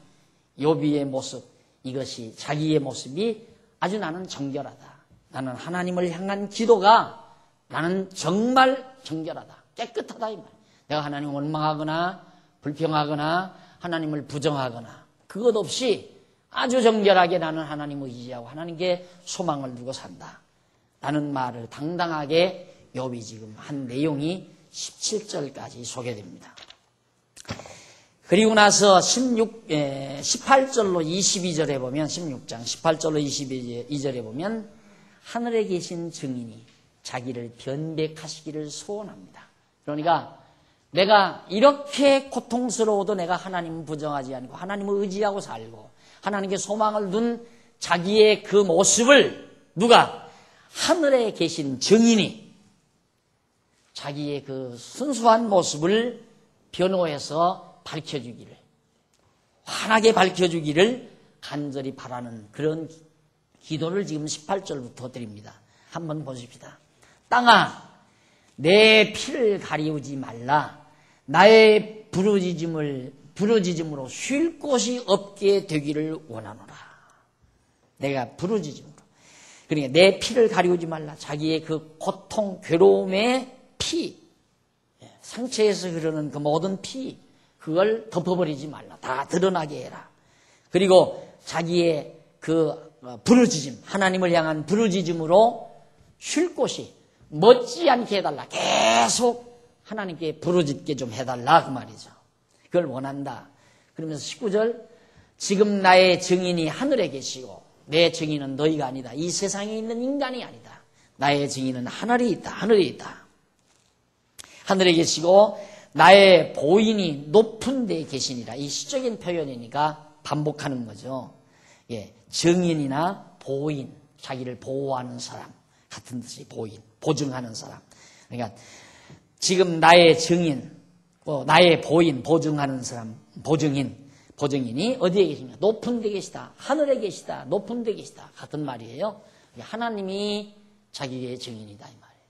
욥의 모습 이것이 자기의 모습이 아주 나는 정결하다. 나는 하나님을 향한 기도가 나는 정말 정결하다. 깨끗하다 이 말. 내가 하나님을 원망하거나 불평하거나 하나님을 부정하거나 그것 없이 아주 정결하게 나는 하나님을 의지하고 하나님께 소망을 두고 산다. 라는 말을 당당하게 욥이 지금 한 내용이 17절까지 소개됩니다. 그리고 나서 18절로 22절에 보면 16장 18절로 22절에 보면 하늘에 계신 증인이 자기를 변백하시기를 소원합니다. 그러니까 내가 이렇게 고통스러워도 내가 하나님 부정하지 않고 하나님을 의지하고 살고 하나님께 소망을 둔 자기의 그 모습을 누가 하늘에 계신 증인이 자기의 그 순수한 모습을 변호해서 밝혀주기를 환하게 밝혀주기를 간절히 바라는 그런 기도를 지금 18절부터 드립니다. 한번 보십시다. 땅아 내 피를 가리우지 말라. 나의 부르짖음으로 쉴 곳이 없게 되기를 원하노라. 내가 부르짖음으로. 그러니까 내 피를 가리우지 말라. 자기의 그 고통, 괴로움의 피, 상처에서 흐르는 그 모든 피, 그걸 덮어버리지 말라. 다 드러나게 해라. 그리고 자기의 그 부르짖음, 하나님을 향한 부르짖음으로 쉴 곳이 멋지 않게 해달라. 계속 하나님께 부르짖게 좀 해달라 그 말이죠. 그걸 원한다. 그러면서 19절 지금 나의 증인이 하늘에 계시고 내 증인은 너희가 아니다. 이 세상에 있는 인간이 아니다. 나의 증인은 하늘에 있다. 하늘에 있다. 하늘에 계시고 나의 보인이 높은 데에 계시니라. 이 시적인 표현이니까 반복하는 거죠. 예, 증인이나 보인, 자기를 보호하는 사람 같은 뜻이 보인, 보증하는 사람. 그러니까 지금 나의 증인, 나의 보인, 보증하는 사람, 보증인이 어디에 계십니까? 높은 데 계시다. 하늘에 계시다. 높은 데 계시다. 같은 말이에요. 하나님이 자기의 증인이다 이 말이에요.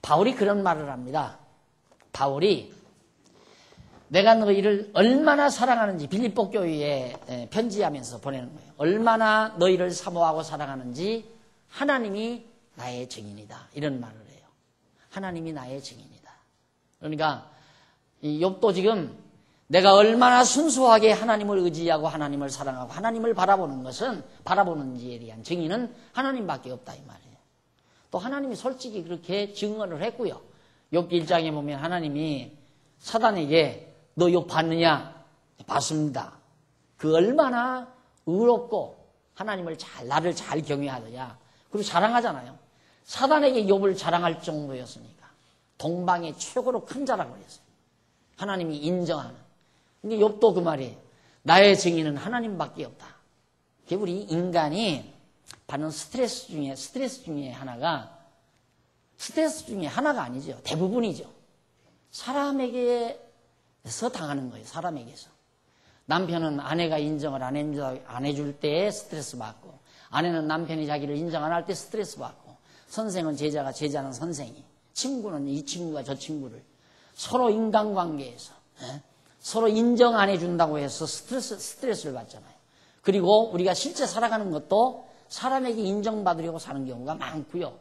바울이 그런 말을 합니다. 바울이 내가 너희를 얼마나 사랑하는지 빌립보 교회에 편지하면서 보내는 거예요. 얼마나 너희를 사모하고 사랑하는지 하나님이 나의 증인이다. 이런 말을 해요. 하나님이 나의 증인이다. 그러니까 이 욥도 지금 내가 얼마나 순수하게 하나님을 의지하고 하나님을 사랑하고 하나님을 바라보는 것은 바라보는지에 대한 증인은 하나님밖에 없다 이 말이에요. 또 하나님이 솔직히 그렇게 증언을 했고요. 욥기 1장에 보면 하나님이 사단에게 너 욥 봤느냐? 봤습니다. 그 얼마나 의롭고 하나님을 나를 잘 경외하느냐. 그리고 자랑하잖아요. 사단에게 욥을 자랑할 정도였으니까 동방의 최고로 큰 자랑을 했어요. 하나님이 인정하는. 근데 욥도 그 말이에요. 나의 증인은 하나님밖에 없다. 우리 인간이 받는 스트레스 중에 하나가 스트레스 중에 하나가 아니죠. 대부분이죠. 사람에게서 당하는 거예요. 사람에게서. 남편은 아내가 인정을 안 해줄 때 스트레스 받고, 아내는 남편이 자기를 인정 안 할 때 스트레스 받고, 선생은 제자는 선생이, 친구는 이 친구가 저 친구를 서로 인간관계에서 서로 인정 안 해준다고 해서 스트레스를 받잖아요. 그리고 우리가 실제 살아가는 것도 사람에게 인정받으려고 사는 경우가 많고요.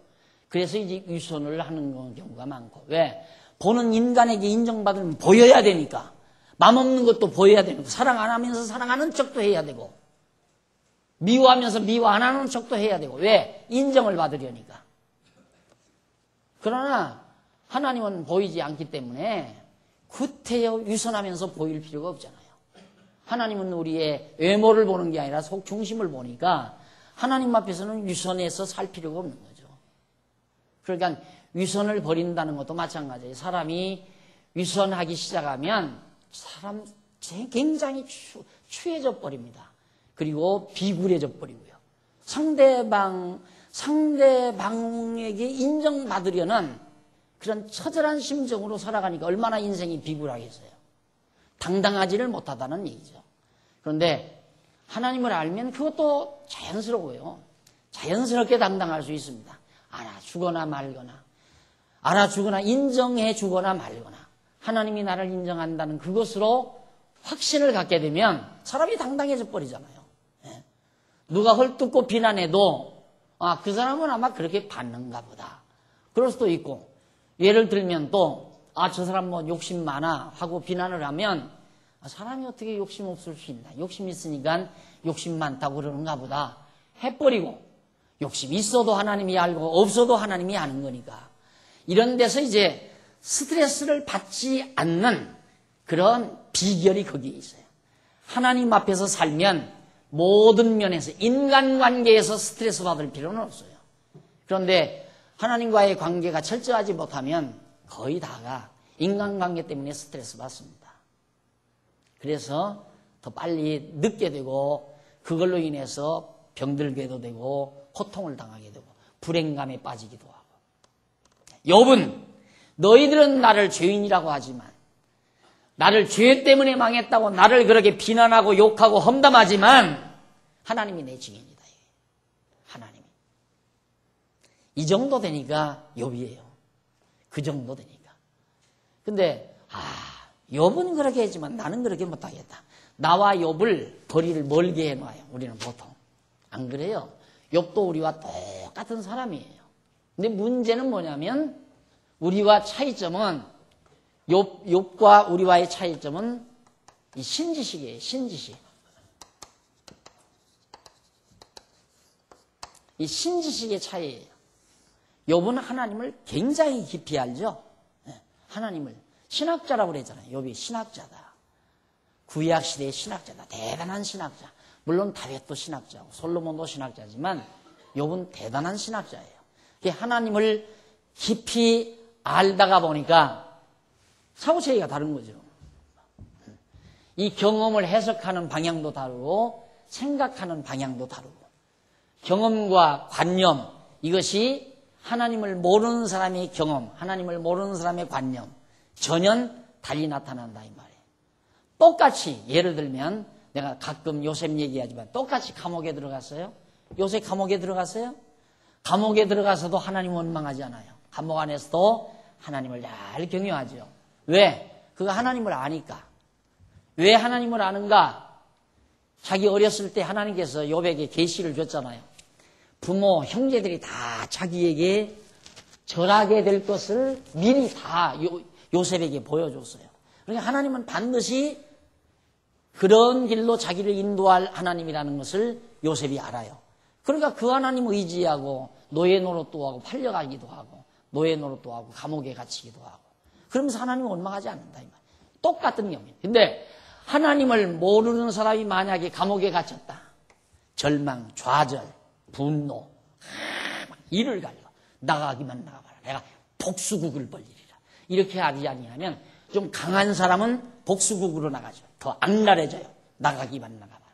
그래서 이제 위선을 하는 경우가 많고. 왜? 보는 인간에게 인정받으면 보여야 되니까. 맘 없는 것도 보여야 되고, 사랑 안 하면서 사랑하는 척도 해야 되고, 미워하면서 미워 안 하는 척도 해야 되고. 왜? 인정을 받으려니까. 그러나 하나님은 보이지 않기 때문에 구태여 위선하면서 보일 필요가 없잖아요. 하나님은 우리의 외모를 보는 게 아니라 속 중심을 보니까 하나님 앞에서는 위선해서 살 필요가 없는 거죠. 그러니까 위선을 버린다는 것도 마찬가지예요. 사람이 위선하기 시작하면 사람 굉장히 추해져 버립니다. 그리고 비굴해져 버리고요. 상대방에게 인정받으려는 그런 처절한 심정으로 살아가니까 얼마나 인생이 비굴하겠어요. 당당하지를 못하다는 얘기죠. 그런데 하나님을 알면 그것도 자연스러워요. 자연스럽게 당당할 수 있습니다. 알아주거나 말거나, 알아주거나 인정해 주거나 말거나, 하나님이 나를 인정한다는 그것으로 확신을 갖게 되면 사람이 당당해져 버리잖아요. 누가 헐뜯고 비난해도 그 사람은 아마 그렇게 받는가 보다. 그럴 수도 있고, 예를 들면 또 저 사람 뭐 욕심 많아 하고 비난을 하면 사람이 어떻게 욕심 없을 수 있나, 욕심 있으니까 욕심 많다고 그러는가 보다 해버리고, 욕심 있어도 하나님이 알고 없어도 하나님이 아는 거니까 이런 데서 이제 스트레스를 받지 않는 그런 비결이 거기에 있어요. 하나님 앞에서 살면 모든 면에서 인간관계에서 스트레스 받을 필요는 없어요. 그런데 하나님과의 관계가 철저하지 못하면 거의 다가 인간관계 때문에 스트레스 받습니다. 그래서 더 빨리 늙게 되고 그걸로 인해서 병들게도 되고 고통을 당하게 되고 불행감에 빠지기도 하고. 욥은 너희들은 나를 죄인이라고 하지만, 나를 죄 때문에 망했다고 나를 그렇게 비난하고 욕하고 험담하지만 하나님이 내 증인이다. 하나님이. 이 정도 되니까 욥이에요. 그 정도 되니까. 근데 욥은 그렇게 했지만 나는 그렇게 못하겠다. 나와 욥을 거리를 멀게 해놔요. 우리는 보통. 안 그래요? 욥도 우리와 똑같은 사람이에요. 근데 문제는 뭐냐면 우리와 차이점은 욥과 우리와의 차이점은 이 신지식이에요. 신지식. 이 신지식의 차이예요. 욥은 하나님을 굉장히 깊이 알죠. 하나님을 신학자라고 그랬잖아요. 욥이 신학자다. 구약시대의 신학자다. 대단한 신학자. 물론 다윗도 신학자고 솔로몬도 신학자지만 욥은 대단한 신학자예요. 하나님을 깊이 알다가 보니까 사고체계가 다른 거죠. 이 경험을 해석하는 방향도 다르고 생각하는 방향도 다르고, 경험과 관념, 이것이 하나님을 모르는 사람의 경험, 하나님을 모르는 사람의 관념 전혀 달리 나타난다 이 말이에요. 똑같이 예를 들면 내가 가끔 요셉 얘기하지만 똑같이 감옥에 들어갔어요. 요셉 감옥에 들어갔어요. 감옥에 들어가서도 하나님 원망하지 않아요. 감옥 안에서도 하나님을 잘 경외하죠. 왜? 그가 하나님을 아니까. 왜 하나님을 아는가? 자기 어렸을 때 하나님께서 욥에게 계시를 줬잖아요. 부모, 형제들이 다 자기에게 절하게 될 것을 미리 다 요셉에게 보여줬어요. 그러니까 하나님은 반드시 그런 길로 자기를 인도할 하나님이라는 것을 요셉이 알아요. 그러니까 그 하나님 의지하고 노예 노릇도 하고 팔려가기도 하고 노예 노릇도 하고 감옥에 갇히기도 하고 그러면서 하나님은 원망하지 않는다 이 말. 똑같은 경우입니다. 근데 하나님을 모르는 사람이 만약에 감옥에 갇혔다. 절망, 좌절, 분노, 이를 갈려 나가기만 나가봐라. 내가 복수국을 벌리리라. 이렇게 하지 아니하면 좀 강한 사람은 복수국으로 나가죠. 더 악랄해져요. 나가기만 나가봐라.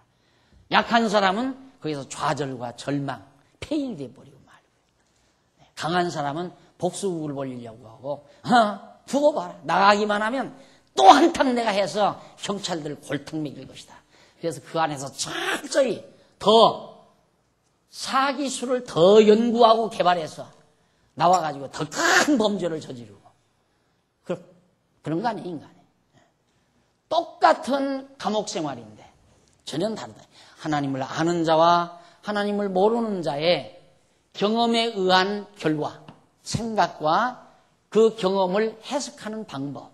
약한 사람은 거기서 좌절과 절망, 폐인이 돼버리고 말이에요. 강한 사람은 복수국을 벌리려고 하고 두고 봐라. 나가기만 하면 또 한탕 내가 해서 경찰들 골탕 먹일 것이다. 그래서 그 안에서 철저히 더 사기술을 더 연구하고 개발해서 나와가지고 더 큰 범죄를 저지르고 그런 거 아니에요, 인간이. 똑같은 감옥 생활인데 전혀 다르다. 하나님을 아는 자와 하나님을 모르는 자의 경험에 의한 결과, 생각과 그 경험을 해석하는 방법,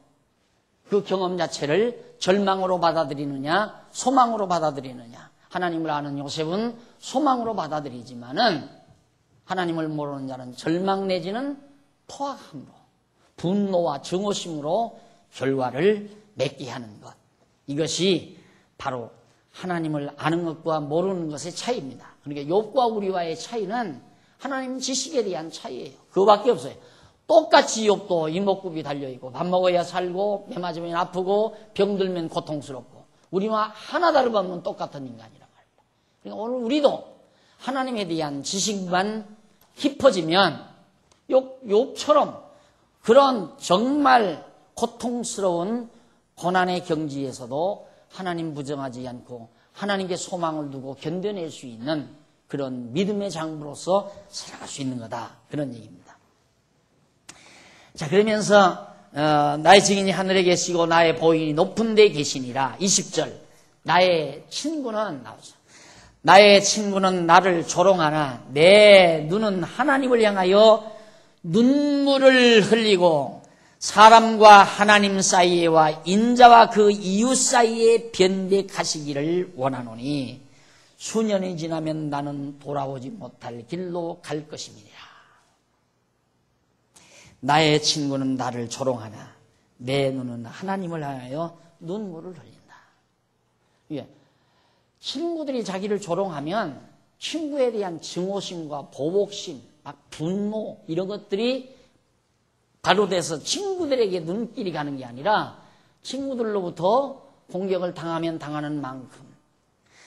그 경험 자체를 절망으로 받아들이느냐 소망으로 받아들이느냐. 하나님을 아는 요셉은 소망으로 받아들이지만은 하나님을 모르는 자는 절망 내지는 포악함으로 분노와 증오심으로 결과를 맺게 하는 것. 이것이 바로 하나님을 아는 것과 모르는 것의 차이입니다. 그러니까 욥과 우리와의 차이는 하나님 지식에 대한 차이예요. 그거밖에 없어요. 똑같이 욥도 이목구비 달려있고 밥 먹어야 살고 매 맞으면 아프고 병들면 고통스럽고 우리와 하나 다름없는 똑같은 인간이란 말입니다. 그러니까 오늘 우리도 하나님에 대한 지식만 깊어지면 욥처럼 그런 정말 고통스러운 고난의 경지에서도 하나님 부정하지 않고 하나님께 소망을 두고 견뎌낼 수 있는 그런 믿음의 장부로서 살아갈 수 있는 거다. 그런 얘기입니다. 자, 그러면서 나의 증인이 하늘에 계시고 나의 보인이 높은 데 계시니라. 20절 나의 친구는 나오죠. 나의 친구는 나를 조롱하나 내 눈은 하나님을 향하여 눈물을 흘리고 사람과 하나님 사이에와 인자와 그 이웃 사이에 변백하시기를 원하노니 수년이 지나면 나는 돌아오지 못할 길로 갈 것임이니라. 나의 친구는 나를 조롱하나 내 눈은 하나님을 향하여 눈물을 흘린다. 예. 친구들이 자기를 조롱하면 친구에 대한 증오심과 보복심, 막 분노 이런 것들이 발효돼서 친구들에게 눈길이 가는 게 아니라 친구들로부터 공격을 당하면 당하는 만큼,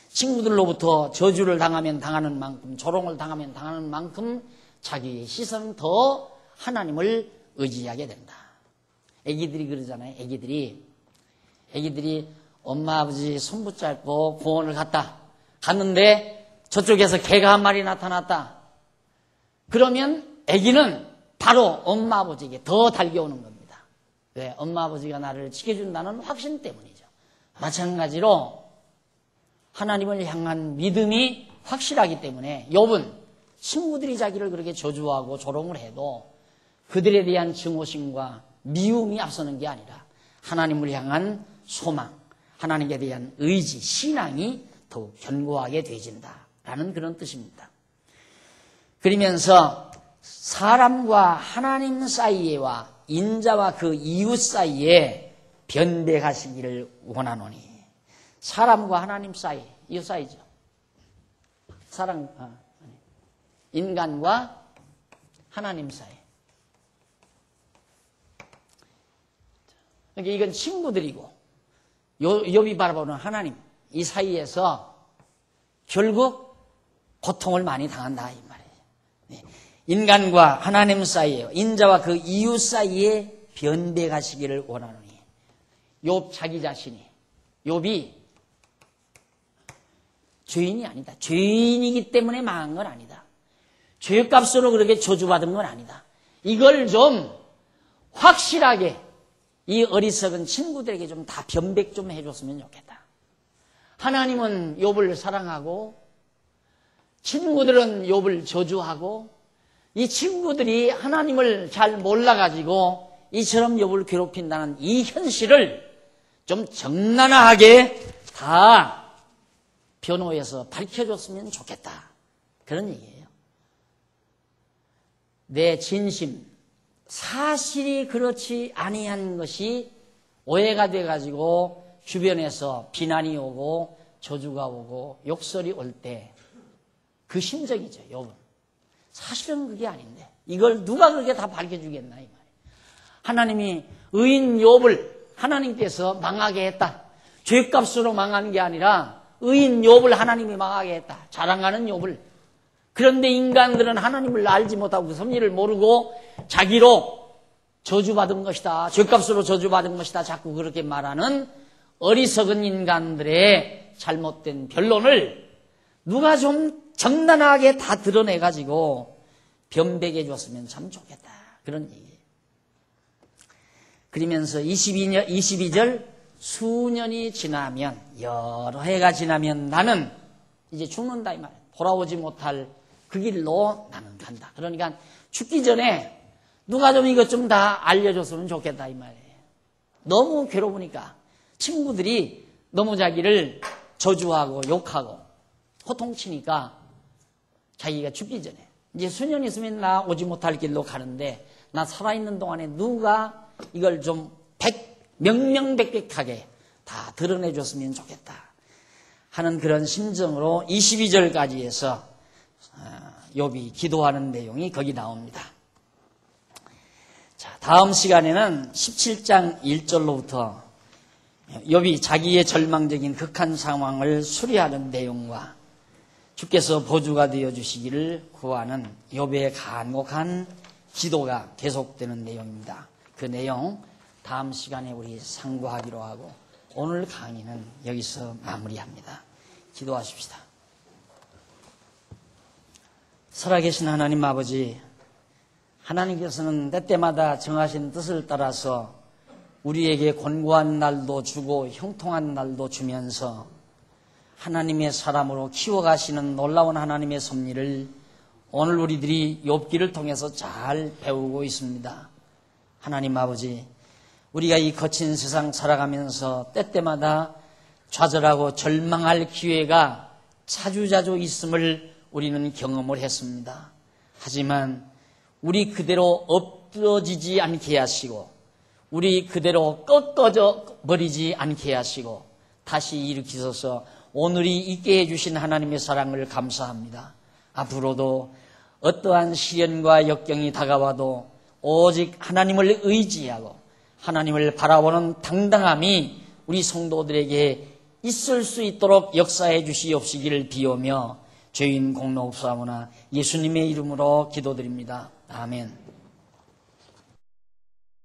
친구들로부터 저주를 당하면 당하는 만큼, 조롱을 당하면 당하는 만큼 자기의 시선은 더 하나님을 의지하게 된다. 애기들이 그러잖아요. 애기들이 엄마 아버지 손 붙잡고 공원을 갔는데 저쪽에서 개가 한 마리 나타났다. 그러면 애기는 바로 엄마 아버지에게 더 달려오는 겁니다. 왜? 엄마 아버지가 나를 지켜준다는 확신 때문이죠. 마찬가지로 하나님을 향한 믿음이 확실하기 때문에 욥은 친구들이 자기를 그렇게 저주하고 조롱을 해도 그들에 대한 증오심과 미움이 앞서는 게 아니라 하나님을 향한 소망, 하나님에 대한 의지, 신앙이 더욱 견고하게 되어진다라는 그런 뜻입니다. 그러면서 사람과 하나님 사이에와 인자와 그 이웃 사이에 변백하시기를 원하노니. 사람과 하나님 사이, 이웃 사이죠. 인간과 하나님 사이. 그러니까 이건 친구들이고 욥이 바라보는 하나님, 이 사이에서 결국 고통을 많이 당한다 이 말이에요. 네. 인간과 하나님 사이에, 인자와 그 이웃 사이에 변백하시기를 원하노니. 욥 자기 자신이, 욥이 죄인이 아니다. 죄인이기 때문에 망한 건 아니다. 죄값으로 그렇게 저주받은 건 아니다. 이걸 좀 확실하게 이 어리석은 친구들에게 좀 다 변백 좀 해줬으면 좋겠다. 하나님은 욥을 사랑하고 친구들은 욥을 저주하고 이 친구들이 하나님을 잘 몰라가지고 이처럼 욥을 괴롭힌다는 이 현실을 좀 적나라하게 다 변호해서 밝혀줬으면 좋겠다. 그런 얘기예요. 내 진심, 사실이 그렇지 아니한 것이 오해가 돼가지고 주변에서 비난이 오고 저주가 오고 욕설이 올 때 그 심정이죠. 욥은 사실은 그게 아닌데 이걸 누가 그렇게 다 밝혀주겠나 이 말이에요. 하나님이 의인 욥을 하나님께서 망하게 했다. 죄값으로 망한 게 아니라 의인 욥을 하나님이 망하게 했다. 자랑하는 욥을. 그런데 인간들은 하나님을 알지 못하고 섭리를 모르고 자기로 저주받은 것이다. 죄값으로 저주받은 것이다. 자꾸 그렇게 말하는 어리석은 인간들의 잘못된 변론을 누가 좀 정당하게 다 드러내가지고 변백해 줬으면 참 좋겠다. 그런 얘기예요. 그러면서 22절 수년이 지나면 여러 해가 지나면 나는 이제 죽는다 이 말이에요. 돌아오지 못할 그 길로 나는 간다. 그러니까 죽기 전에 누가 좀 이것 좀 다 알려줬으면 좋겠다 이 말이에요. 너무 괴로우니까 친구들이 너무 자기를 저주하고 욕하고 호통치니까 자기가 죽기 전에 이제 수년 있으면 나 오지 못할 길로 가는데 나 살아있는 동안에 누가 이걸 좀 명명백백하게 다 드러내줬으면 좋겠다 하는 그런 심정으로 22절까지 해서 욥이 기도하는 내용이 거기 나옵니다. 자, 다음 시간에는 17장 1절로부터 욥이 자기의 절망적인 극한 상황을 수리하는 내용과 주께서 보주가 되어주시기를 구하는 욥의 간곡한 기도가 계속되는 내용입니다. 그 내용 다음 시간에 우리 상고하기로 하고 오늘 강의는 여기서 마무리합니다. 기도하십시다. 살아계신 하나님 아버지, 하나님께서는 때때마다 정하신 뜻을 따라서 우리에게 곤고한 날도 주고 형통한 날도 주면서 하나님의 사람으로 키워가시는 놀라운 하나님의 섭리를 오늘 우리들이 욥기를 통해서 잘 배우고 있습니다. 하나님 아버지, 우리가 이 거친 세상 살아가면서 때때마다 좌절하고 절망할 기회가 자주자주 있음을 우리는 경험을 했습니다. 하지만 우리 그대로 엎어지지 않게 하시고 우리 그대로 꺾어져 버리지 않게 하시고 다시 일으키셔서 오늘이 있게 해주신 하나님의 사랑을 감사합니다. 앞으로도 어떠한 시련과 역경이 다가와도 오직 하나님을 의지하고 하나님을 바라보는 당당함이 우리 성도들에게 있을 수 있도록 역사해 주시옵시기를 비오며 죄인 공로옵사오나 예수님의 이름으로 기도드립니다. 아멘.